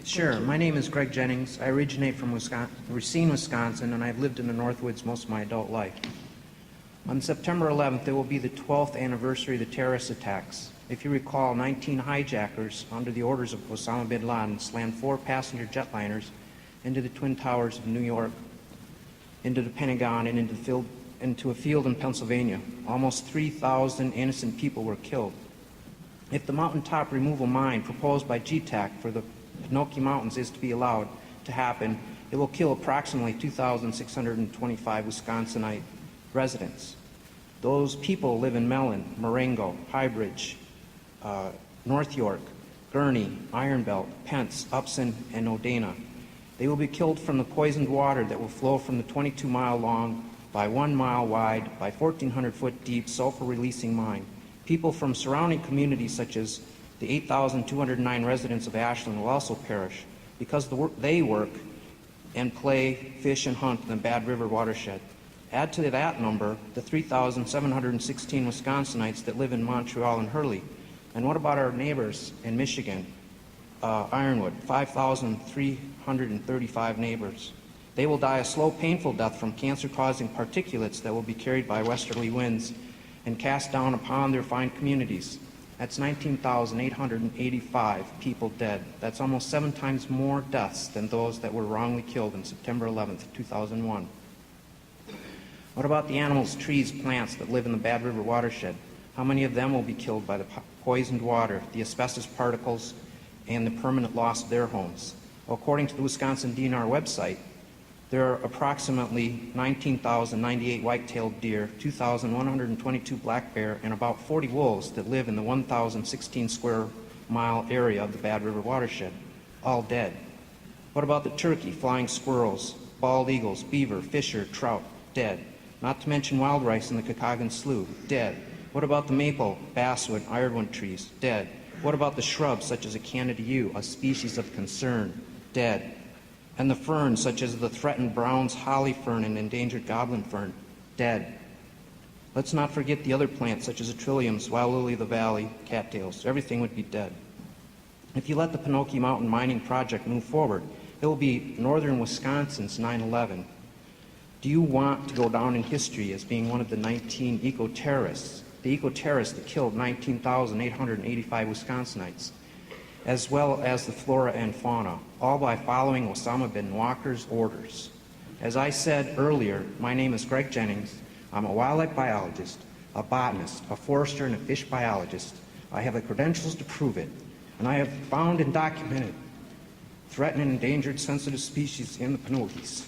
Sure. My name is Greg Jennings. I originate from Racine, Wisconsin, and I've lived in the Northwoods most of my adult life. On September 11th, it will be the 12th anniversary of the terrorist attacks. If you recall, 19 hijackers, under the orders of Osama bin Laden, slammed 4 passenger jetliners into the Twin Towers of New York, into the Pentagon, and into a field in Pennsylvania. Almost 3,000 innocent people were killed. If the mountaintop removal mine proposed by GTac for the Pinocchio Mountains is to be allowed to happen, it will kill approximately 2,625 Wisconsinite residents. Those people live in Mellon, Marengo, Highbridge, North York, Gurnee, Iron Belt, Pence, Upson, and Odena. They will be killed from the poisoned water that will flow from the 22-mile long by 1 mile wide by 1,400-foot deep sulfur-releasing mine. People from surrounding communities such as the 8,209 residents of Ashland will also perish because they work and play, fish, and hunt in the Bad River watershed. Add to that number the 3,716 Wisconsinites that live in Montreal and Hurley. And what about our neighbors in Michigan, Ironwood, 5,335 neighbors. They will die a slow, painful death from cancer-causing particulates that will be carried by westerly winds and cast down upon their fine communities. That's 19,885 people dead. That's almost 7 times more deaths than those that were wrongly killed on September 11th, 2001. What about the animals, trees, plants that live in the Bad River watershed? How many of them will be killed by the poisoned water, the asbestos particles, and the permanent loss of their homes? Well, according to the Wisconsin DNR website, there are approximately 19,098 white-tailed deer, 2,122 black bear, and about 40 wolves that live in the 1,016 square mile area of the Bad River watershed, all dead. What about the turkey, flying squirrels, bald eagles, beaver, fisher, trout, dead? Not to mention wild rice in the Kakagan Slough, dead. What about the maple, basswood, ironwood trees, dead? What about the shrubs such as a Canada yew, a species of concern, dead? And the ferns such as the threatened Brown's holly fern and endangered goblin fern, dead. Let's not forget the other plants such as the trilliums, wild lily of the valley, cattails. Everything would be dead. If you let the Pinocchio Mountain mining project move forward, it will be northern Wisconsin's 9/11. Do you want to go down in history as being one of the 19 eco-terrorists, the eco-terrorists that killed 19,885 Wisconsinites, as well as the flora and fauna, all by following Osama bin Walker's orders? As I said earlier, my name is Greg Jennings. I'm a wildlife biologist, a botanist, a forester, and a fish biologist. I have the credentials to prove it, and I have found and documented threatened and endangered sensitive species in the Pinocchios.